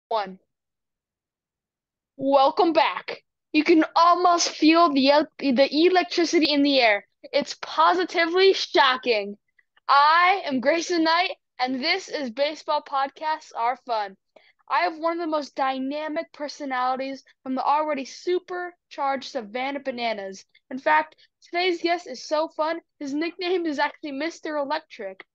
One. Welcome back. You can almost feel the electricity in the air. It's positively shocking. I am Grayson Knight, and this is Baseball Podcasts Are Fun. I have one of the most dynamic personalities from the already supercharged Savannah Bananas. In fact, today's guest is so fun, his nickname is actually Mr. Electric.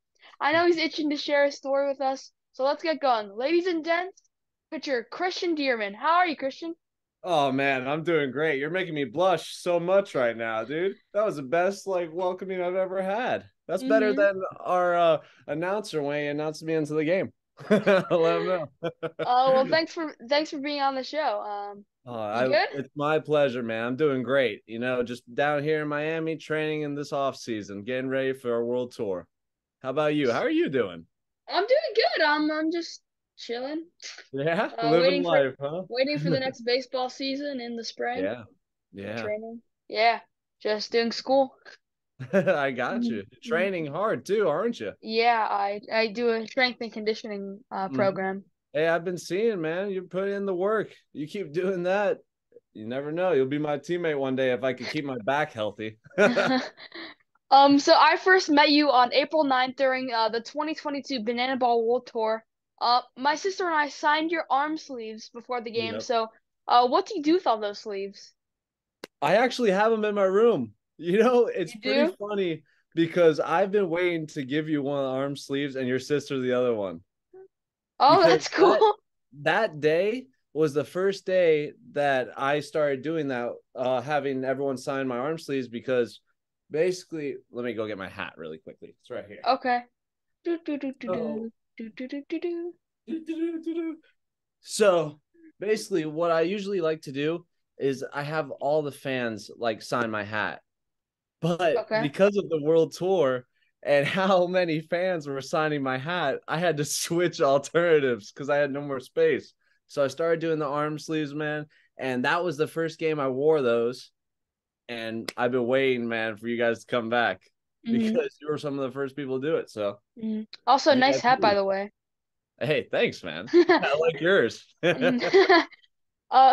I know he's itching to share his story with us, so let's get going. Ladies and gents, picture Christian Dearman. How are you, Christian? Oh man, I'm doing great. You're making me blush so much right now, dude. That was the best welcoming I've ever had. That's better Mm-hmm. than our announcer when he announced me into the game. Let him know. Oh, well, thanks for being on the show. You good? It's my pleasure, man. I'm doing great. Just down here in Miami, training in this off season, getting ready for our world tour. How about you? How are you doing? I'm doing good. I'm just chilling. Yeah, living Waiting for life, huh? the next baseball season in the spring. Yeah, yeah. Training. Yeah, just doing school. I got you. Mhm. Training hard too, aren't you? Yeah, I do a strength and conditioning Mhm. program. Hey, I've been seeing, man. You put in the work. You keep doing that. You never know. You'll be my teammate one day if I could keep my back healthy. So I first met you on April 9th during the 2022 Banana Ball World Tour. My sister and I signed your arm sleeves before the game. Yep. So, what do you do with all those sleeves? I actually have them in my room. It's You pretty do? funny because I've been waiting to give you one of the arm sleeves and your sister the other one. Oh, Because that's that cool. that day was the first day that I started doing that, having everyone sign my arm sleeves because basically, let me go get my hat really quickly. It's right here. Okay. Do do do do So do do do do do do. So basically, what I usually like to do is I have all the fans sign my hat. But Okay. because of the world tour and how many fans were signing my hat, I had to switch alternatives because I had no more space. So I started doing the arm sleeves, man. And that was the first game I wore those. And I've been waiting, man, for you guys to come back Hmm. because you were some of the first people to do it. So Also, nice hat, by VIP. the way. Hey, thanks, man. I like yours.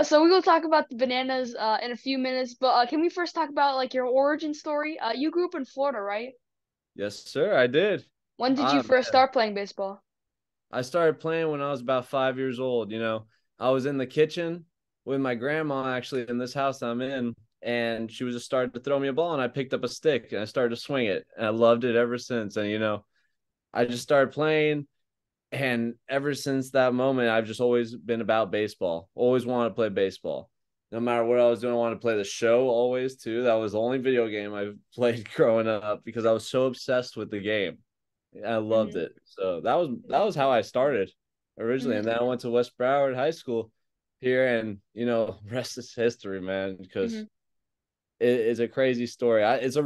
So we will talk about the bananas in a few minutes, but can we first talk about like your origin story? You grew up in Florida, right? Yes, sir, I did. When did you Ah, first start playing baseball? I started playing when I was about 5 years old. I was in the kitchen with my grandma actually in this house I'm in, and she was just started to throw me a ball, and I picked up a stick and I started to swing it, and I loved it ever since. And I just started playing, and ever since that moment, I've just always been about baseball. Always wanted to play baseball. No matter what I was doing, I wanted to play the show always too. That was the only video game I played growing up because I was so obsessed with the game. I loved Hmm. it. So that was how I started originally, Hmm. and then I went to West Broward High School here, and rest is history, man. Because Hmm. it's a crazy story. It's a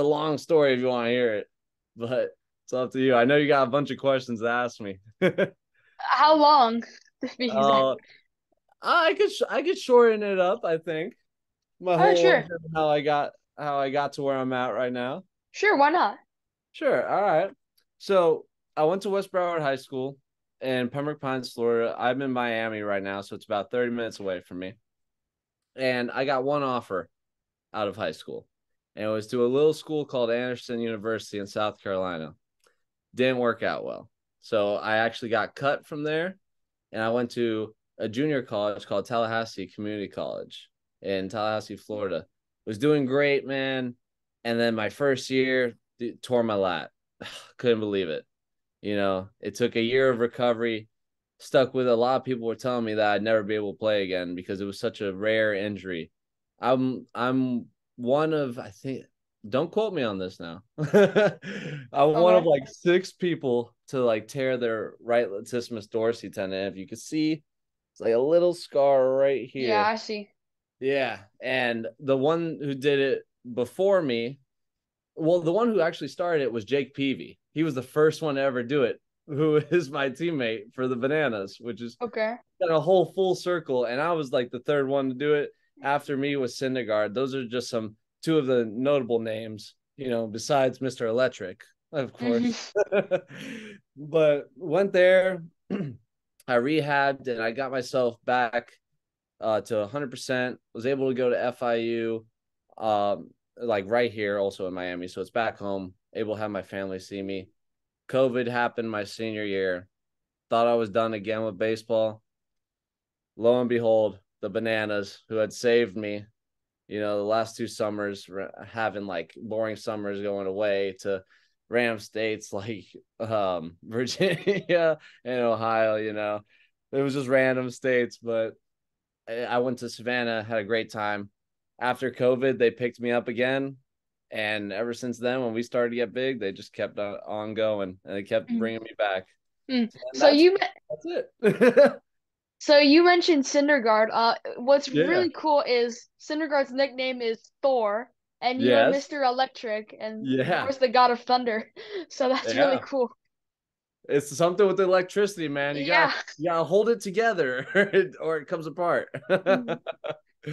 long story if you want to hear it, but it's up to you. I know you got a bunch of questions to ask me. How long, to be exact? uh, I could shorten it up. I think my Oh, whole life sure. and how I got to where I'm at right now. Sure, why not? Sure. All right. So I went to West Broward High School in Pembroke Pines, Florida. I'm in Miami right now, so it's about 30 minutes away from me. And I got one offer out of high school, and it was to a little school called Anderson University in South Carolina. Didn't work out well. So I actually got cut from there, and I went to a junior college called Tallahassee Community College in Tallahassee, Florida. Was doing great, man. And then my first year, tore my lat. Couldn't believe it. It took a year of recovery. Stuck with it. A lot of people were telling me that I'd never be able to play again because it was such a rare injury. I'm one of, I think, don't quote me on this now. I'm one of Okay. like six people to tear their right latissimus dorsi tendon. If you can see, it's like a little scar right Yeah, here. I see. Yeah, and the one who did it before me, well, the one who actually started it was Jake Peavy. He was the first one to ever do it, who is my teammate for the Bananas, which is Okay. got a whole full circle. And I was like the third one to do it. After me was Syndergaard. Those are just two of the notable names, besides Mr. Electric, of Hmm. course. But went there. I rehabbed and I got myself back to 100%. Was able to go to FIU, like right here, also in Miami. So it's back home. Able to have my family see me. COVID happened my senior year. Thought I was done again with baseball. Lo and behold, the Bananas, who had saved me, the last 2 summers, having like boring summers going away to random states like Virginia and Ohio. It was just random states, but I went to Savannah, had a great time. After COVID, they picked me up again. And ever since then, when we started to get big, they just kept on going and they kept Mm. bringing me back. Mm. And So that's it. you mentioned Syndergaard. What's Yeah. really cool is Syndergaard's nickname is Thor, and you are Yes. Mr. Electric, and Yeah. Thor's the god of thunder. So that's really Yeah. cool. It's something with the electricity, man. You Yeah. gotta you gotta hold it together or it comes apart. Mhm.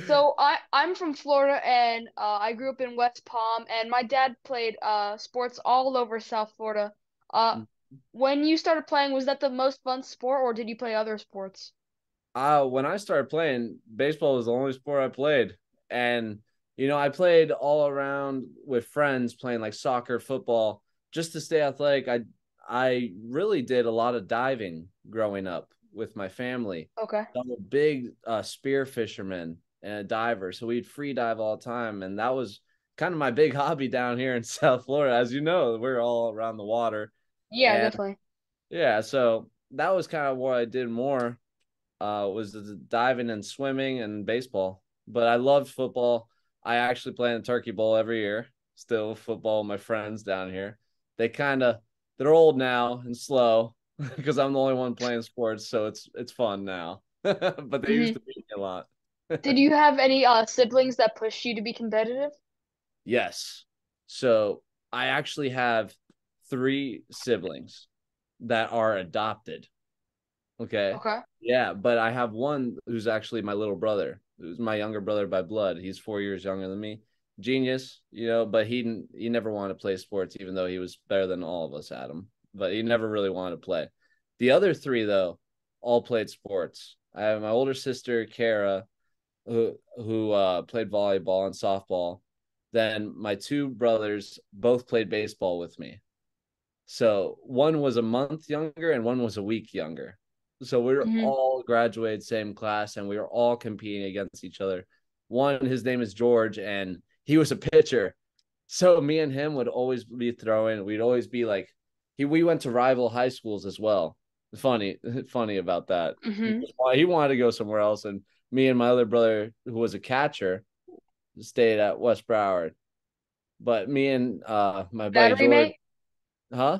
So I'm from Florida, and I grew up in West Palm, and my dad played sports all over South Florida. Uh, when you started playing, was that the most fun sport, or did you play other sports? When I started playing, baseball was the only sport I played. And, I played all around with friends playing like soccer, football, just to stay athletic. I really did a lot of diving growing up with my family. Okay. I'm a big spear fisherman and a diver. So we'd free dive all the time. And that was kind of my big hobby down here in South Florida. As you know, we're all around the water. Yeah, And definitely. yeah, so that was kind of what I did more was the diving and swimming and baseball. But I loved football. I actually play in the Turkey Bowl every year. Still football with my friends down here. They kind of they're old now and slow because I'm the only one playing sports, so it's fun now. But they used Hmm. to beat me a lot. Did you have any siblings that pushed you to be competitive? Yes. So I actually have 3 siblings that are adopted. Okay. Okay. Yeah, but I have one who's actually my little brother, who's my younger brother by blood. He's 4 years younger than me. Genius, but he never wanted to play sports, even though he was better than all of us at them. But he never really wanted to play. The other 3, though, all played sports. I have my older sister, Kara, who played volleyball and softball. Then my 2 brothers both played baseball with me. So one was a month younger and one was a week younger. So we were Hmm. all graduated same class and we were all competing against each other. One, his name is George, and he was a pitcher. So me and him would always be throwing. We'd always be like, we went to rival high schools as well. Funny, funny about that. Hmm. He wanted to go somewhere else, and me and my other brother, who was a catcher, stayed at West Broward. But me and my buddy Battery George, mate? huh?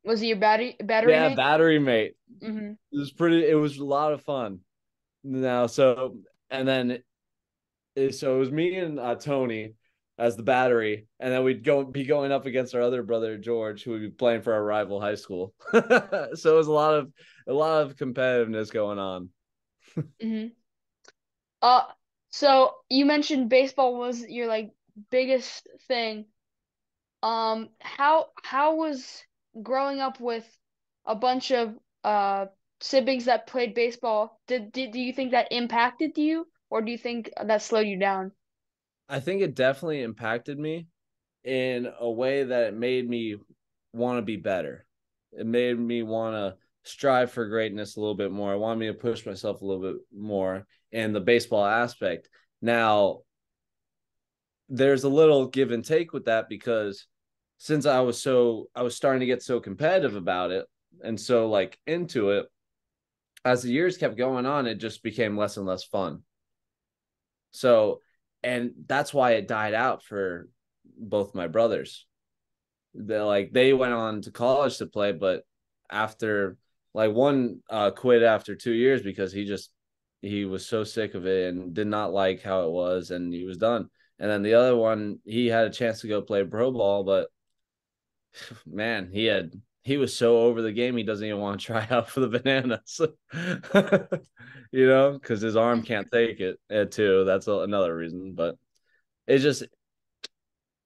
Was he your battery Yeah, mate? battery mate. Hmm. It was a lot of fun. Now, and then so it was me and Tony as the battery, and then we'd be going up against our other brother George, who would be playing for our rival high school. So it was a lot of competitiveness going on. Hmm. Uh, so you mentioned baseball was your like biggest thing. How was growing up with a bunch of siblings that played baseball? Do you think that impacted you, or do you think that slowed you down? I think it definitely impacted me in a way that it made me want to be better. It made me want to strive for greatness a little bit more. It wanted me to push myself a little bit more in the baseball aspect. Now, there's a little give and take with that because since I was starting to get so competitive about it and so like into it, as the years kept going on, it just became less and less fun. So, and that's why it died out for both my brothers. They went on to college to play, but after like one quit after 2 years because he was so sick of it and did not like how it was and he was done. And then the other one, he had a chance to go play pro ball, but man, he was so over the game he doesn't even want to try out for the Bananas. Because his arm can't take it too. That's another reason. But it's just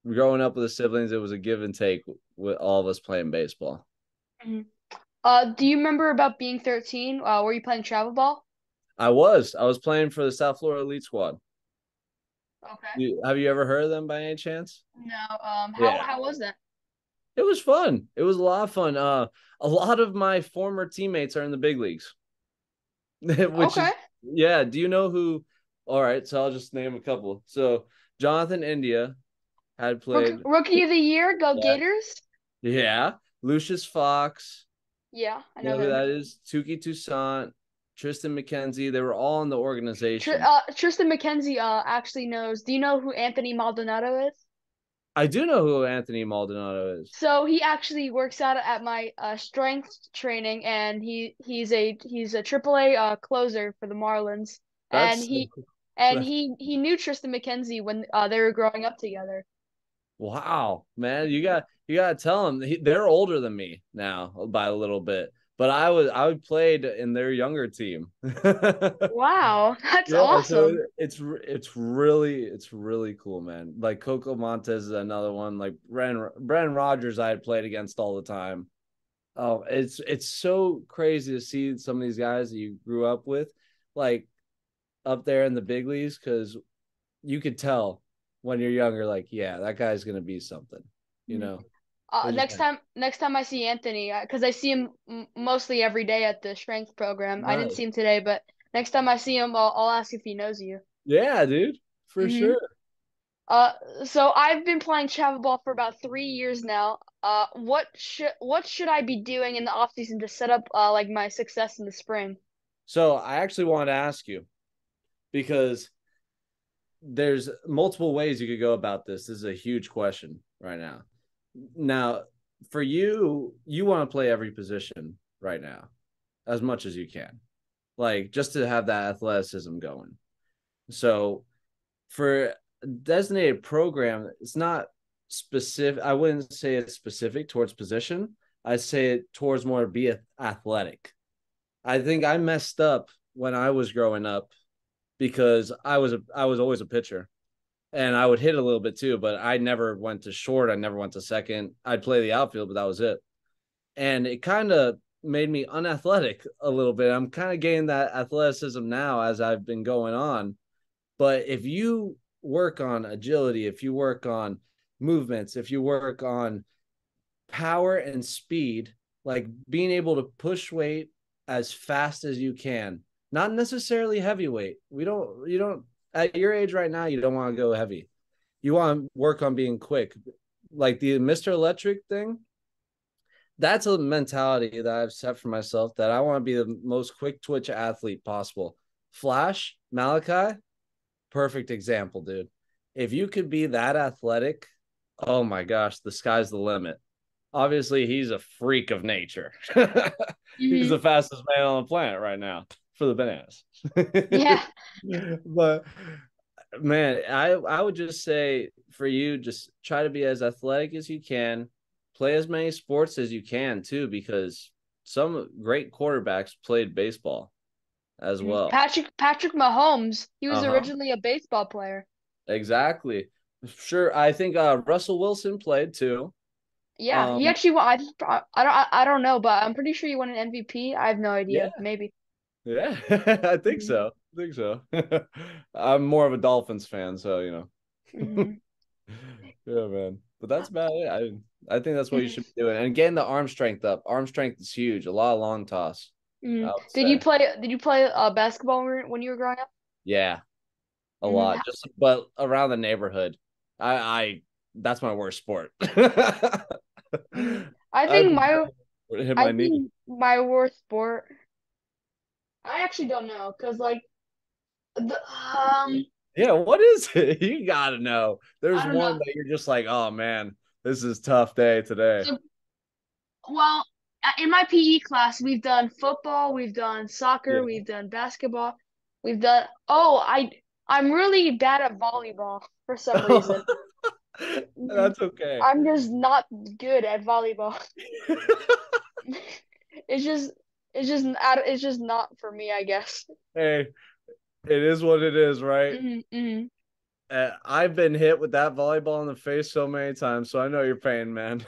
growing up with the siblings, it was a give and take with all of us playing baseball. Mhm. Do you remember about being 13? Were you playing travel ball? I was playing for the South Florida Elite Squad. Okay. Have you ever heard of them by any chance? No. How Yeah. how was that? It was fun. It was a lot of fun. A lot of my former teammates are in the big leagues, which Okay. is yeah. Do you know who? All right, so I'll just name a couple. So Jonathan India had played. Rookie of the year, go Yeah. Gators. Yeah. Lucius Fox. Yeah, I You know know who him. that is? Tuki Toussaint, Tristan McKenzie. They were all in the Tr organization. Tristan McKenzie actually knows. Do you know who Anthony Maldonado is? I do know who Anthony Maldonado is. So he actually works out at my strength training, and he's a AAA closer for the Marlins, and That's he knew Tristan McKenzie when they were growing up together. wow, man. You gotta tell them they're older than me now by a little bit. But I played in their younger team. Wow, that's Yeah, so awesome. it's really cool, man. Like Coco Montes is another one. Like Brennan Rogers, I had played against all the time. Oh, it's so crazy to see some of these guys that you grew up with, like up there in the big leagues, because you could tell when you're younger, like, yeah, that guy's gonna be something, you Mhm. know. It's just Next time I see Anthony, because I see him mostly every day at the strength program. I didn't nice. see him today, but next time I see him, I'll ask if he knows you. Yeah, dude, for hmm sure. Uh, so I've been playing travel ball for about 3 years now. What should I be doing in the off season to set up like my success in the spring? So I actually wanted to ask you because there's multiple ways you could go about this. This is a huge question right now. Now, for you, you want to play every position right now as much as you can, like just to have that athleticism going. So, for a designated program, it's not specific. I wouldn't say it's specific towards position. I say it towards more be athletic. I think I messed up when I was growing up because I was always a pitcher and I would hit a little bit too, but I never went to short. I never went to second. I'd play the outfield, but that was it. And it kind of made me unathletic a little bit. I'm kind of gaining that athleticism now as I've been going on. But if you work on agility, if you work on movements, if you work on power and speed, like being able to push weight as fast as you can, not necessarily heavyweight. You don't, at your age right now, you don't want to go heavy. You want to work on being quick. Like the Mr. Electric thing, that's a mentality that I've set for myself that I want to be the most quick twitch athlete possible. Flash, Malachi, perfect example, dude. If you could be that athletic, oh my gosh, the sky's the limit. Obviously, he's a freak of nature. He's hmm the fastest man on the planet right now for the bananas. Yeah. But man, I would just say for you, just try to be as athletic as you can, play as many sports as you can too, because some great quarterbacks played baseball as well. Patrick Mahomes, he was Uh-huh. originally a baseball player. Exactly. Sure. I think Russell Wilson played too. Yeah, he Um, actually won. I don't know, but I'm pretty sure he won an MVP. I have no yeah, idea. Maybe. yeah, I think hmm so. I think so. I'm more of a Dolphins fan, so hmm Yeah, man. But that's about it. I think that's what you should hmm be doing. And getting the arm strength up. Arm strength is huge. A lot of long toss, I would Did you say. play? Did you play basketball when you were growing up? Yeah, a hmm lot. Just but around the neighborhood. I that's my worst sport. hmm I I think my hit I my knee. think my worst sport. I actually don't know because like the, Yeah, what is it? You gotta know. I There's don't know. one that you're just like, oh man, this is tough day today. So well, in my PE class, we've done football, we've done soccer, Yeah. we've done basketball, we've done. I'm really bad at volleyball for some reason. Mhm. That's okay. I'm just not good at volleyball. It's just it's just not for me, I guess. Hey, it is what it is, right? hmm I've been hit with that volleyball in the face so many times, so I know your pain, man.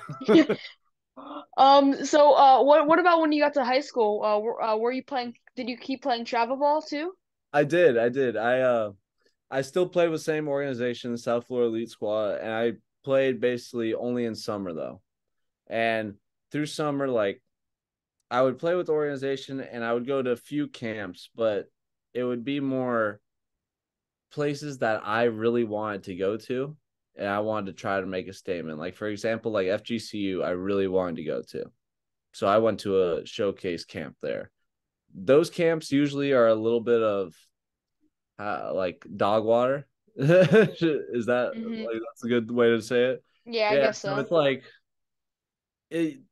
What about when you got to high school? Were you playing? Did you keep playing travel ball too? I did. I still played with the same organization, South Florida Elite Squad, and I played basically only in summer though. And through summer, like I would play with the organization and I would go to a few camps, but it would be more places that I really wanted to go to and I wanted to try to make a statement. Like for example, like FGCU, I really wanted to go to. So I went to a showcase camp there. Those camps usually are a little bit of like dog water. Is that Mm-hmm. like that's a good way to say it? Yeah, I Yeah, guess so so. it's like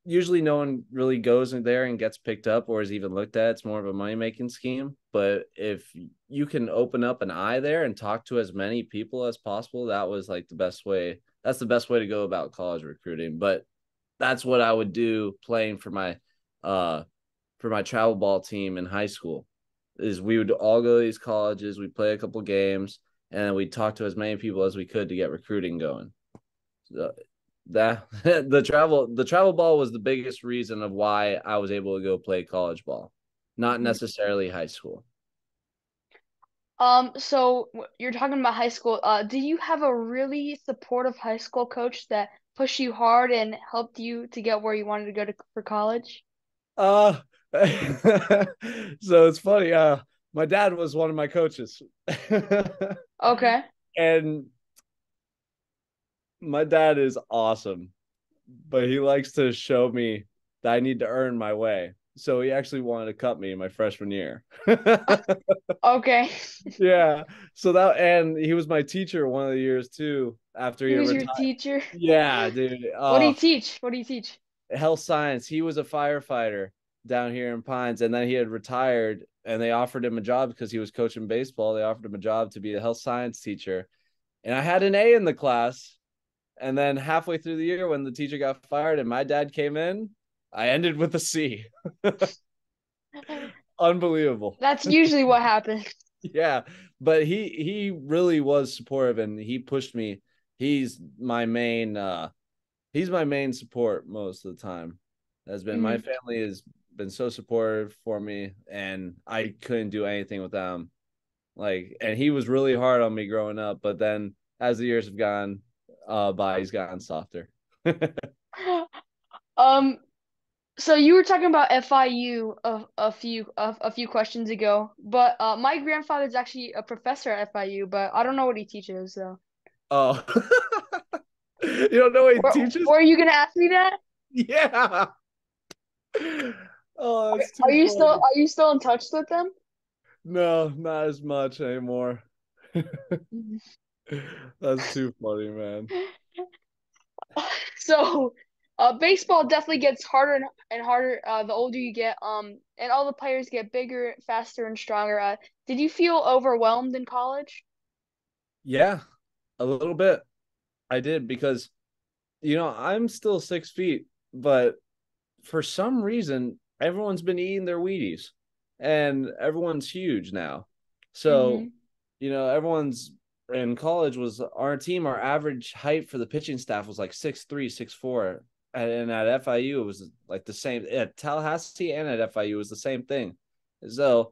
usually no one really goes in there and gets picked up or is even looked at. It's more of a money making scheme. But if you can open up an eye there and talk to as many people as possible, that was like the best way. That's the best way to go about college recruiting. But that's what I would do playing uh for my travel ball team in high school. Is we would all go to these colleges, we play a couple games, and we talk to as many people as we could to get recruiting going. So that the travel ball was the biggest reason of why I was able to go play college ball, not Mhm. necessarily high school. You're talking about high school. Did you have a really supportive high school coach that pushed you hard and helped you to get where you wanted to go to for college? Uh so it's funny. My dad was one of my coaches. Okay. And my dad is awesome, but he likes to show me that I need to earn my way. So he actually wanted to cut me my freshman year. Okay. Yeah. So that and he was my teacher one of the years too after He he was your retired. teacher. Yeah, dude. What do you teach? What do you teach? Health science. He was a firefighter down here in Pines, and then he had retired, and they offered him a job because he was coaching baseball. They offered him a job to be a health science teacher, and I had an A in the class. And then halfway through the year, when the teacher got fired and my dad came in, I ended with a C. Unbelievable. That's usually what happens. Yeah, but he really was supportive and he pushed me. He's my main he's my main support most of the time. Has been my Hmm. family has been so supportive for me and I couldn't do anything without him. Like and he was really hard on me growing up, but then as the years have gone by, he's gotten softer. Um, so you were talking about FIU a few questions ago, but my grandfather's actually a professor at FIU, but I don't know what he teaches. So, Oh, you don't know what he were, teaches? were you gonna ask me that? Yeah. Oh, that's Are too you still funny. are you still in touch with them? No, not as much anymore. Mhm. That's too funny, man. So, baseball definitely gets harder and harder the older you get. And all the players get bigger, faster, and stronger. Did you feel overwhelmed in college? Yeah, a little bit. I did because I'm still 6 feet, but for some reason, everyone's been eating their Wheaties and everyone's huge now. So, Hmm. everyone's in college was our team, our average height for the pitching staff was like 6'3", 6'4". And at FIU, it was like the same at Tallahassee and at FIU it was the same thing. So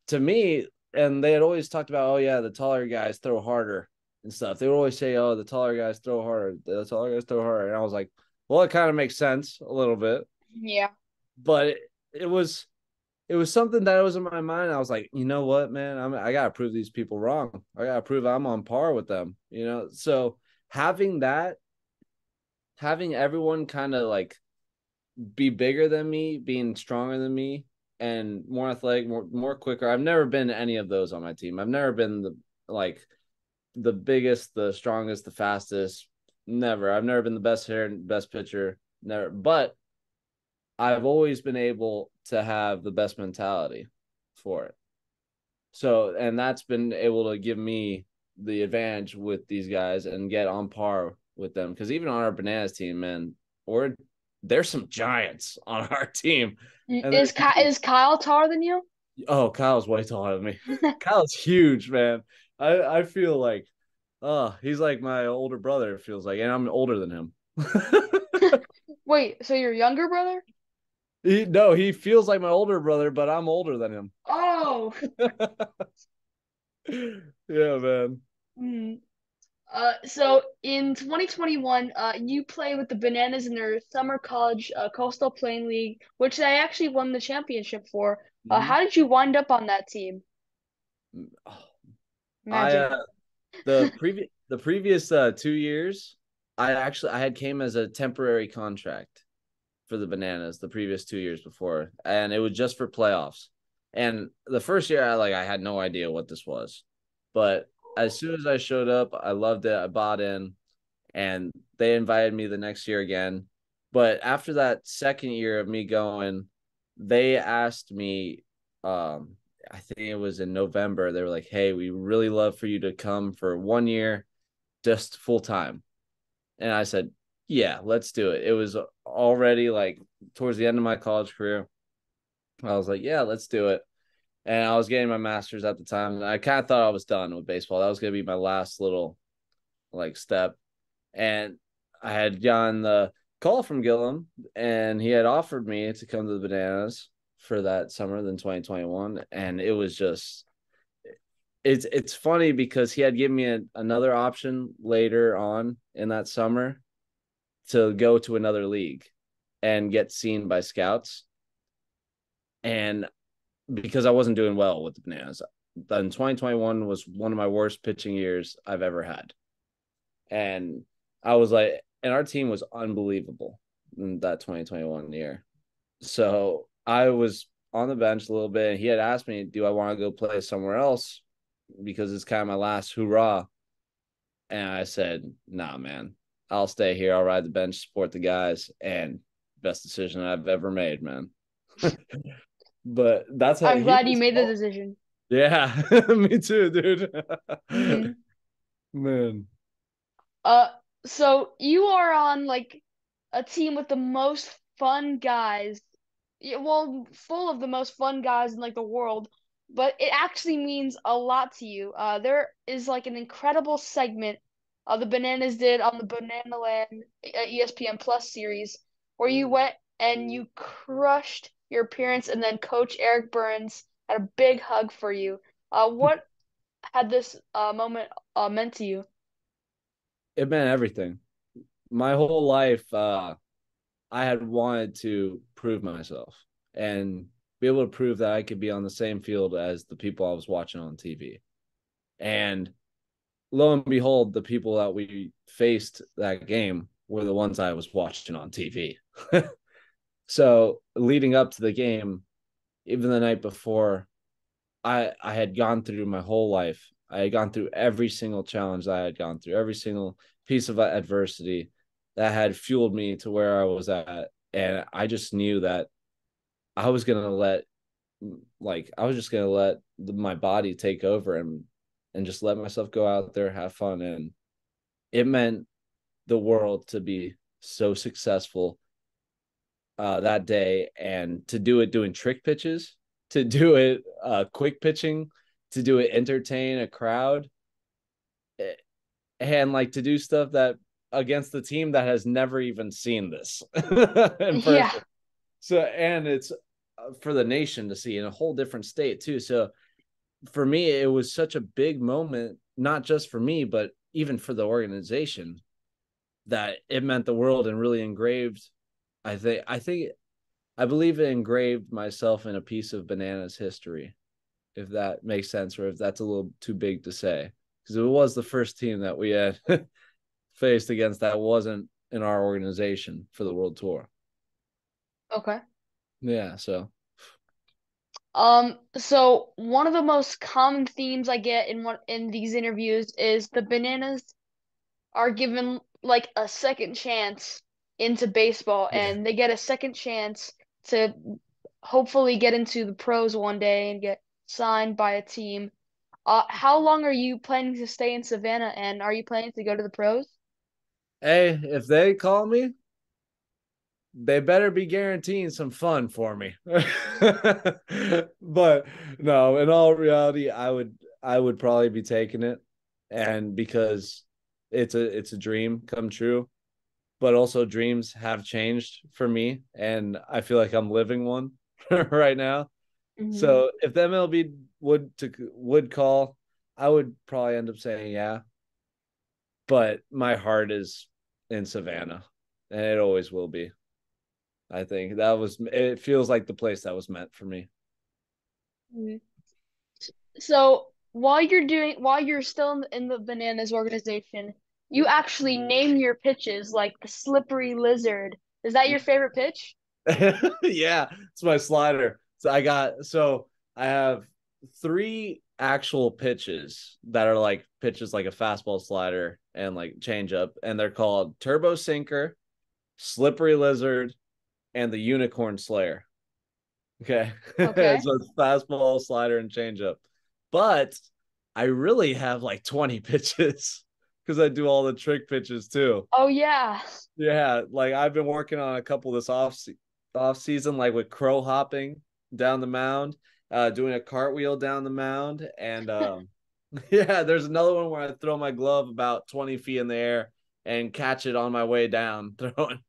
to me, and they had always talked about, oh yeah, the taller guys throw harder and stuff. They would always say, oh, the taller guys throw harder, the taller guys throw harder. And I was like, well, it kind of makes sense a little bit, Yeah. but it was something that was in my mind. I was like, you know what, man, I gotta prove these people wrong. I gotta prove I'm on par with them. So having that, having everyone kind of like be bigger than me, being stronger than me, and more athletic, more quicker. I've never been any of those on my team. I've never been the biggest, the strongest, the fastest. Never. I've never been the best hitter, best pitcher. Never. But I've always been able to have the best mentality for it. So, and that's been able to give me the advantage with these guys and get on par with them. Because even on our bananas team, man, or there's some giants on our team, and Is Kyle taller than you? Kyle's way taller than me. Kyle's huge, man. I feel like, he's like my older brother. It feels like, and I'm older than him. Wait, so your younger brother? No, he feels like my older brother, but I'm older than him. Oh. Yeah, man. Hmm. So in 2021, you play with the Bananas in their summer college Coastal Plain League, which they actually won the championship for. Mhm. How did you wind up on that team? I Magic. the previous 2 years, I had came as a temporary contract for the Bananas the previous 2 years before, and it was just for playoffs. And the first year, I had no idea what this was, but as soon as I showed up, I loved it. I bought in, and they invited me the next year again. But after that second year of me going, they asked me, I think it was in November, they were like, "Hey, we really love for you to come for 1 year, just full time." And I said, "Yeah, let's do it." It was already like towards the end of my college career. I was like, "Yeah, let's do it." And I was getting my master's at the time. And I kind of thought I was done with baseball. That was going to be my last little like step. And I had gotten the call from Gillum, and he had offered me to come to the Bananas for that summer in 2021. And it was just it's funny because he had given me another option later on in that summer to go to another league and get seen by scouts. And because I wasn't doing well with the Bananas, then 2021 was one of my worst pitching years I've ever had. And I was like, and our team was unbelievable in that 2021 year. So I was on the bench a little bit, and he had asked me, "Do I want to go play somewhere else?" Because it's kind of my last hurrah. And I said, "Nah, man, I'll stay here. I'll ride the bench, support the guys." And best decision I've ever made, man. But that's how I'm he glad you was. made the decision. Yeah, me too, dude. Hmm. Man. Uh, so you are on like a team with the most fun guys. Yeah, well, full of the most fun guys in like the world, but it actually means a lot to you. There is like an incredible segment the Bananas did on the Banana Land ESPN Plus series where you went and you crushed your appearance, and then Coach Eric Burns had a big hug for you. What had this moment meant to you? It meant everything. My whole life, I had wanted to prove myself and be able to prove that I could be on the same field as the people I was watching on TV. And lo and behold, the people that we faced that game were the ones I was watching on TV. So leading up to the game, even the night before, I had gone through my whole life. I had gone through every single challenge that I had gone through, every single piece of adversity that had fueled me to where I was at. And I just knew that I was gonna let I was just gonna let my body take over and just let myself go out there, have fun. And it meant the world to be so successful that day, and to do it doing trick pitches, to do it quick pitching, to do it entertain a crowd, eh, and like to do stuff that against the team that has never even seen this in Yeah, person. So, and it's for the nation to see in a whole different state too. So for me, it was such a big moment, not just for me, but even for the organization, that it meant the world and really engraved. I believe it engraved myself in a piece of Bananas history, if that makes sense, or if that's a little too big to say. Because it was the first team that we had faced against that wasn't in our organization for the world tour. okay. Yeah, so So one of the most common themes I get in these interviews is the Bananas are given like a second chance into baseball, yeah. and they get a second chance to hopefully get into the pros one day and get signed by a team. How long are you planning to stay in Savannah, and are you planning to go to the pros? Hey, if they call me, they better be guaranteeing some fun for me. But no, in all reality, I would probably be taking it, and because it's a dream come true. but also dreams have changed for me, and I feel like I'm living one right now. Hmm. So if the MLB would call, I would probably end up saying yeah, but my heart is in Savannah, and it always will be. I think that was it feels like the place that was meant for me. Hmm. So while you're still in the Bananas organization, you actually name your pitches like the slippery lizard. Is that your favorite pitch? Yeah, it's my slider. So I have three actual pitches that are like pitches like a fastball slider and like changeup, and they're called Turbo Sinker, Slippery Lizard, and the Unicorn Slayer. Okay. So Okay. it's fastball, slider, and changeup. But I really have like 20 pitches because I do all the trick pitches too. Oh yeah. Yeah, like I've been working on a couple this off season, like with crow hopping down the mound, doing a cartwheel down the mound, and yeah, there's another one where I throw my glove about 20 feet in the air and catch it on my way down, throwing.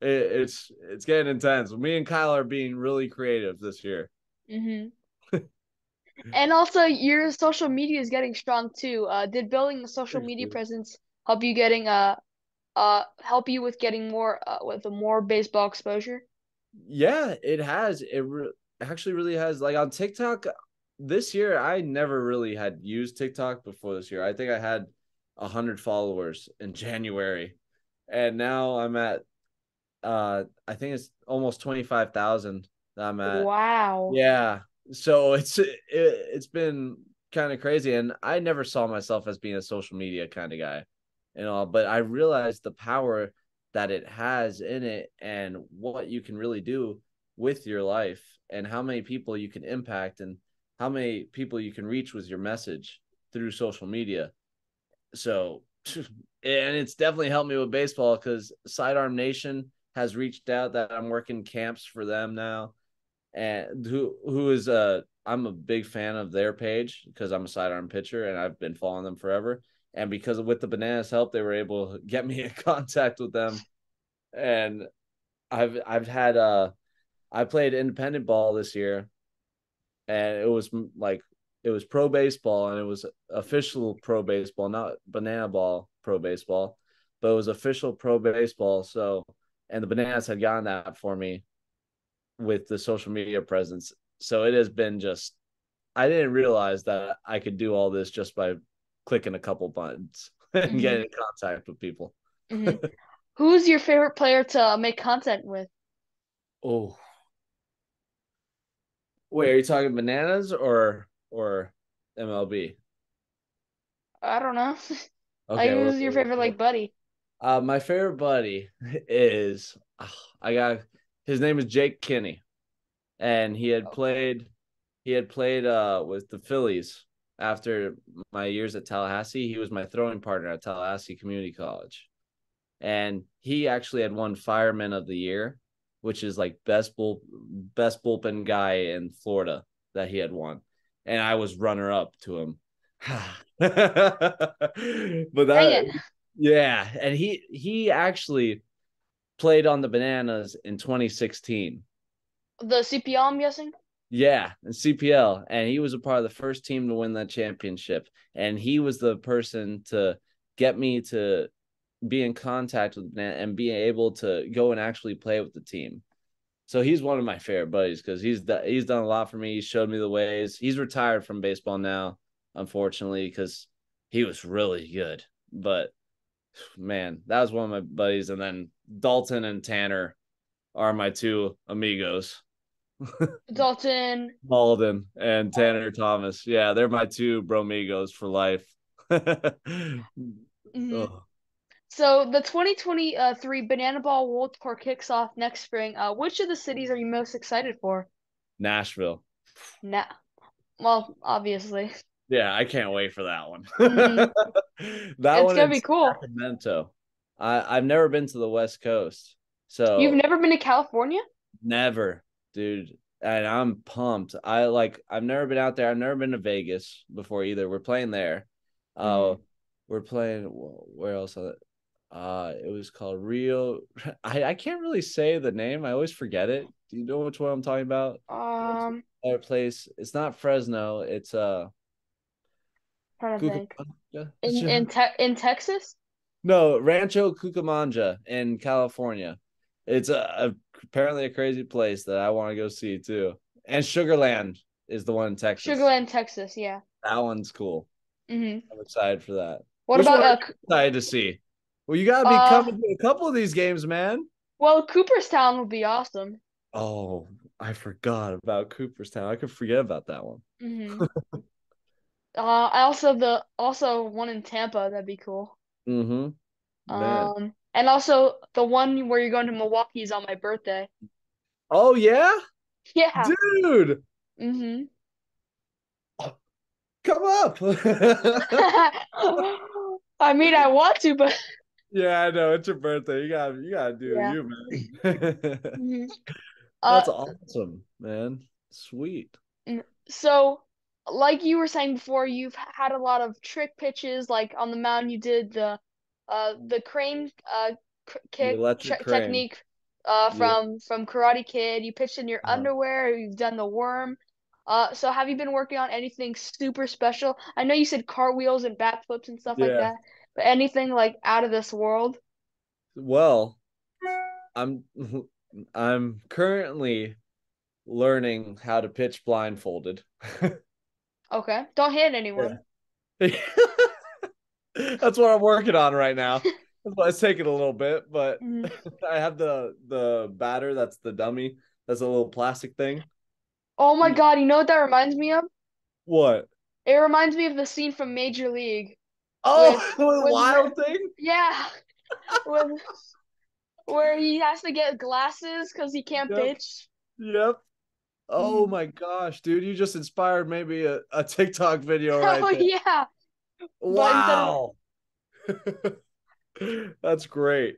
It's getting intense. Me and Kyle are being really creative this year. Hmm. And also your social media is getting strong too. Did building a social Thanks, media dude. presence help you with getting more with a more baseball exposure? Yeah, it has. Actually really has. Like on TikTok this year, I never really had used TikTok before this year. I think I had 100 followers in January, and now I'm at I think it's almost 25,000 that I'm at. Wow. Yeah. So it's been kind of crazy, and I never saw myself as being a social media kind of guy and all, but I realized the power that it has in it and what you can really do with your life and how many people you can impact and how many people you can reach with your message through social media. So and it's definitely helped me with baseball because Sidearm Nation has reached out that I'm working camps for them now, and who is I'm a big fan of their page because I'm a sidearm pitcher and I've been following them forever. And because with the Bananas help, they were able to get me in contact with them. And I've had I played independent ball this year, and it was pro baseball and it was official pro baseball, not banana ball pro baseball, but it was official pro baseball. So and the Bananas had gotten that for me with the social media presence. So it has been just I didn't realize that I could do all this just by clicking a couple buttons and Hmm. getting in contact with people. Hmm. Who's your favorite player to make content with? Oh, wait, are you talking Bananas or MLB? I don't know. Like Okay, who's your favorite like buddy? my favorite buddy is I got his name is Jake Kinney, and he had played with the Phillies after my years at Tallahassee. He was my throwing partner at Tallahassee Community College. And he actually had won Fireman of the Year, which is like best bullpen guy in Florida that he had won. And I was runner up to him. But Dang that it. yeah, and he actually played on the Bananas in 2016. The CPL, I'm guessing? Yeah, in CPL, and he was a part of the first team to win that championship. And he was the person to get me to be in contact with Nat and be able to go and actually play with the team. So he's one of my favorite buddies because he's done a lot for me. He showed me the ways. He's retired from baseball now, unfortunately, because he was really good. But man, that was one of my buddies. And then Dalton and Tanner are my two amigos. Dalton. Malden and Tanner Thomas. Yeah, they're my two bromigos for life. Hmm. Oh, So the 2023 Banana Ball World Tour kicks off next spring. Which of the cities are you most excited for? Nashville. Nah. Well, obviously. Yeah, I can't wait for that one. Hmm. That It's one gonna in be cool. Sacramento. I've never been to the West Coast, You've so never been to California? never, dude. And I'm pumped. I've never been out there. I've never been to Vegas before either. We're playing there. Uh, Hmm. we're playing where else? It was called Rio. I can't really say the name. I always forget it. Do you know which one I'm talking about? It's Um, a place. It's not Fresno. It's Trying to think. Cucamonga. In Texas? No, Rancho Cucamonga in California. It's apparently a crazy place that I want to go see too. And Sugarland is the one in Texas. Sugarland, Texas. Yeah. That one's cool. Hmm. I'm excited for that. What Which about one are you excited to see? Well, you gotta be uh? coming to a couple of these games, man. Well, Cooperstown would be awesome. Oh, I forgot about Cooperstown. I could forget about that one. Hmm. I also the also one in Tampa. That'd be cool. Mm-hmm. Man. And also the one where you're going to Milwaukee is on my birthday. Oh yeah? Yeah. Dude, Hmm. come up. I mean, I want to, but Yeah, I know it's your birthday. You gotta do yeah. you, man. Hmm. That's Uh, awesome, man. Sweet. so like you were saying before, you've had a lot of trick pitches. Like on the mound, you did the crane The kick electric crane. technique Yeah. from Karate Kid. You pitched in your Uh, underwear. You've done the worm. So have you been working on anything super special? I know you said cartwheels and backflips and stuff like yeah. that, but anything like out of this world? Well, I'm I'm currently learning how to pitch blindfolded. Okay, don't hit Yeah. anyone. That's what I'm working on right now. That's why it's taking a little bit, but Mhm. I have the batter. That's the dummy. That's a little plastic thing. Oh my God, you know what that reminds me of? What? It reminds me of the scene from Major League Oh, with the with wild thing. yeah, with where he has to get glasses because he can't Yep. pitch. Yep. Oh Mm. my gosh, dude, you just inspired maybe a TikTok video right Oh there. yeah, but instead of Wow. That's great.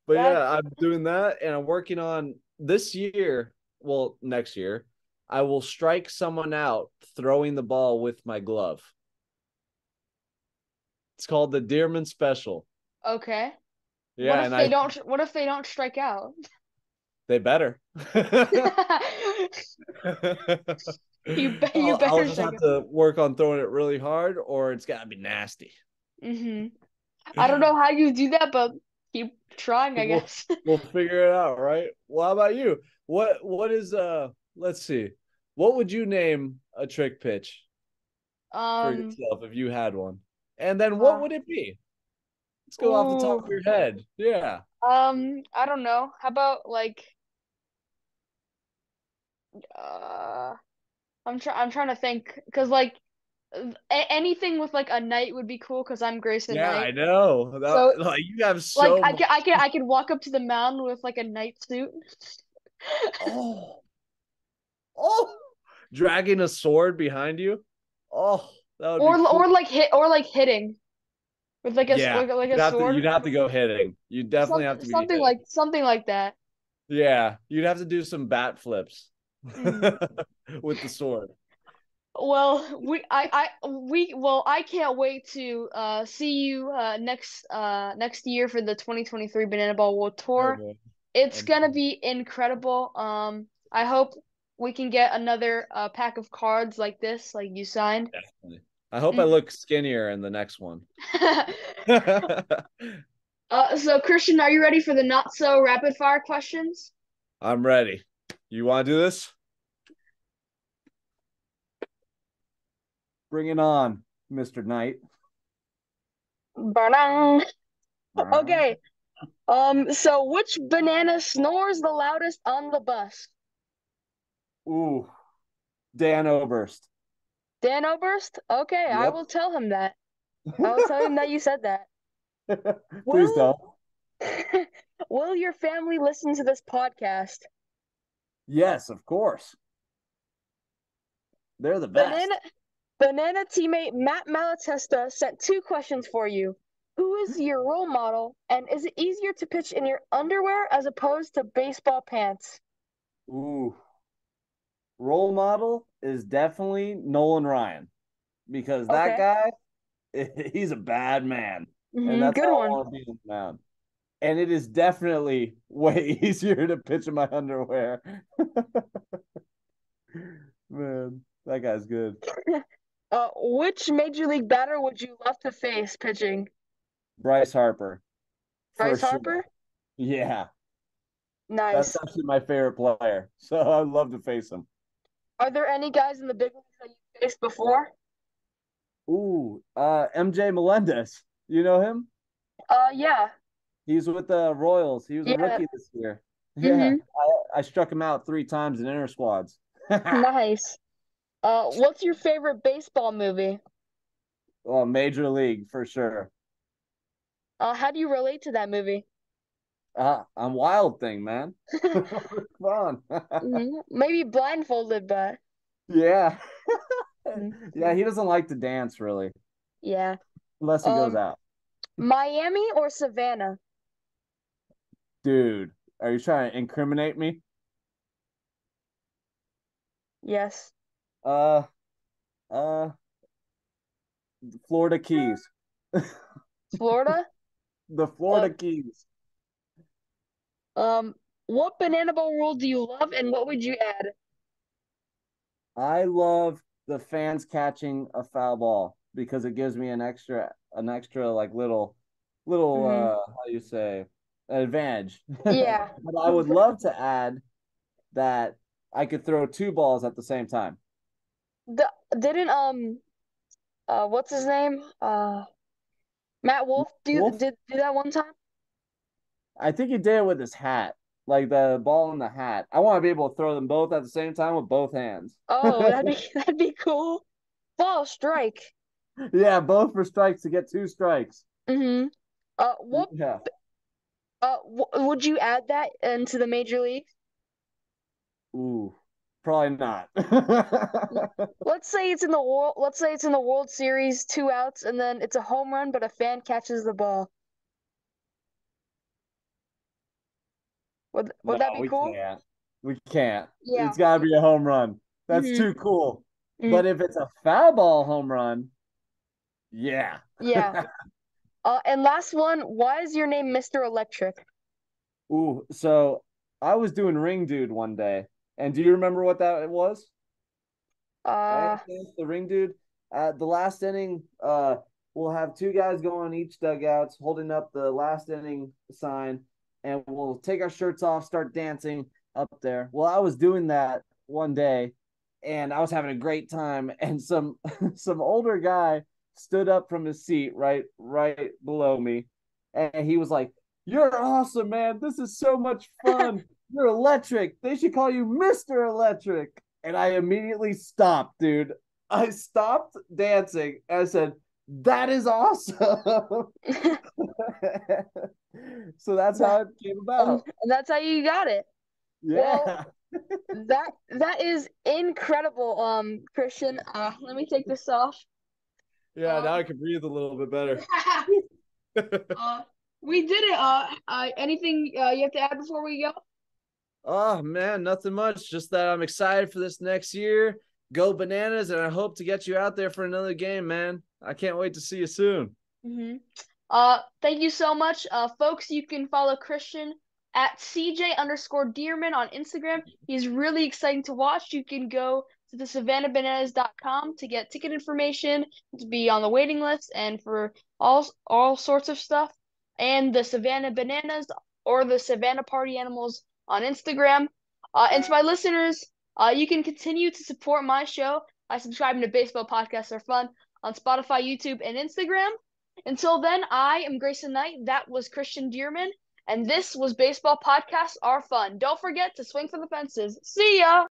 But that, yeah, I'm doing that and I'm working on this year, well, next year, I will strike someone out throwing the ball with my glove. It's called the Dearman Special. okay. Yeah, and I What if they don't strike out? they better. You I'll better just strike have out. to work on throwing it really hard or it's gotta be nasty. Hmm. I don't know how you do that, but keep trying, I We'll guess. we'll figure it out, right? Well, how about you? What is let's see. What would you name a trick pitch for Um, yourself if you had one? And then what uh, would it be? Let's go off the top ooh, of your head. Yeah. I don't know. How about like, uh, I'm trying to think, cause like anything with like a knight would be cool, cause I'm Grayson Yeah, Knight. I know. So Like you have like so much. I could walk up to the mound with like a knight suit, Oh, oh, dragging a sword behind you. Oh, that would be cool. or like hitting with Yeah, like a sword, you'd have to go hitting. You definitely have to be hitting. something like that. Yeah, you'd have to do some bat flips Mm. with the sword. Well, I can't wait to see you next year for the 2023 Banana Ball World Oh Tour. boy, It's I'm gonna be incredible. I hope we can get another pack of cards like this, like you signed. definitely. I hope I Mm. look skinnier in the next one. So Christian, are you ready for the not so rapid fire questions? I'm ready. You want to do this? Bring it on, Mr. Knight. Ba-dang. Okay. So which banana snores the loudest on the bus? Ooh, Dan Oberst. Dan Oberst? Okay, I Yep. will tell him that. I will tell him that you said that. Please Will don't. Will your family listen to this podcast? Yes, of course. They're the Banana best. Banana teammate Matt Malatesta sent two questions for you. Who is your role model, and is it easier to pitch in your underwear as opposed to baseball pants? Ooh, role model is definitely Nolan Ryan because that Okay. guy, he's a bad man, and Hmm, that's how good I one. want to be in the mound. and it is definitely way easier to pitch in my underwear. Man, that guy's good. Which major league batter would you love to face pitching? Bryce Harper, for Bryce sure. Harper? Yeah, that's Nice. actually my favorite player. So I'd love to face him. Are there any guys in the big leagues that you faced before? Ooh, MJ Melendez. You know him? Yeah. He's with the Royals. He was a Yeah. rookie this year. Yeah, Mm-hmm. I struck him out 3 times in inter squads. Nice. What's your favorite baseball movie? Well, Major League for sure. How do you relate to that movie? I'm Wild Thing, man. Fun. Maybe blindfolded, but Yeah. mhm. Yeah, he doesn't like to dance really, Yeah. unless he goes Um, out. Miami or Savannah? Dude, are you trying to incriminate me? Yes. Uh, uh, Florida Keys. Florida? The Uh, Florida Keys. um, what banana boat rule do you love and what would you add? I love the fans catching a foul ball because it gives me an extra like little Hmm. how do you say advantage. Yeah. But I would love to add that I could throw 2 balls at the same time. The, didn't what's his name? Matt Wolf Wolf, do that one time? I think he did it with his hat, like the ball in the hat. I want to be able to throw them both at the same time with both hands. Oh, that'd be that'd be cool. Ball strike. Yeah, both for strikes to get 2 strikes. Mm-hmm. What Yeah. would you add that into the major league? Ooh, probably not. Let's say it's in the World Series, 2 outs, and then it's a home run, but a fan catches the ball. No, Would that be we cool? can't. We can't. Yeah. It's got to be a home run. That's Mm-hmm. too cool. Mm-hmm. But if it's a foul ball home run, yeah. Yeah. And last one, why is your name Mr. Electric? Ooh, so I was doing Ring Dude one day, and do you remember what that was? By any Uh, chance, the Ring Dude? At the last inning, we'll have 2 guys go on each dugouts, holding up the last inning sign, and we'll take our shirts off, start dancing up there. Well, I was doing that one day, and I was having a great time, and some some older guy stood up from his seat right below me, and he was like, "You're awesome, man. This is so much fun. You're electric. They should call you Mr. Electric." And I immediately stopped, dude. I stopped dancing and I said, "That is awesome." So that's that, how it came about. and that's how you got it. Well, Yeah. that is incredible, Christian. Let me take this off. Yeah, now Um, I can breathe a little bit better. uh, we did it. Anything you have to add before we go? Oh man, nothing much. Just that I'm excited for this next year. Go bananas, and I hope to get you out there for another game, man. I can't wait to see you soon. Mm-hmm. Thank you so much. Folks, you can follow Christian at CJ_Dearman on Instagram. He's really exciting to watch. You can go to the SavannahBananas.com to get ticket information, to be on the waiting list, and for all sorts of stuff. And the Savannah Bananas or the Savannah Party Animals on Instagram. And to my listeners, you can continue to support my show by subscribing to Baseball Podcasts Are Fun on Spotify, YouTube, and Instagram. Until then, I am Grayson Knight. That was Christian Dearman. And this was Baseball Podcasts Are Fun. Don't forget to swing for the fences. See ya!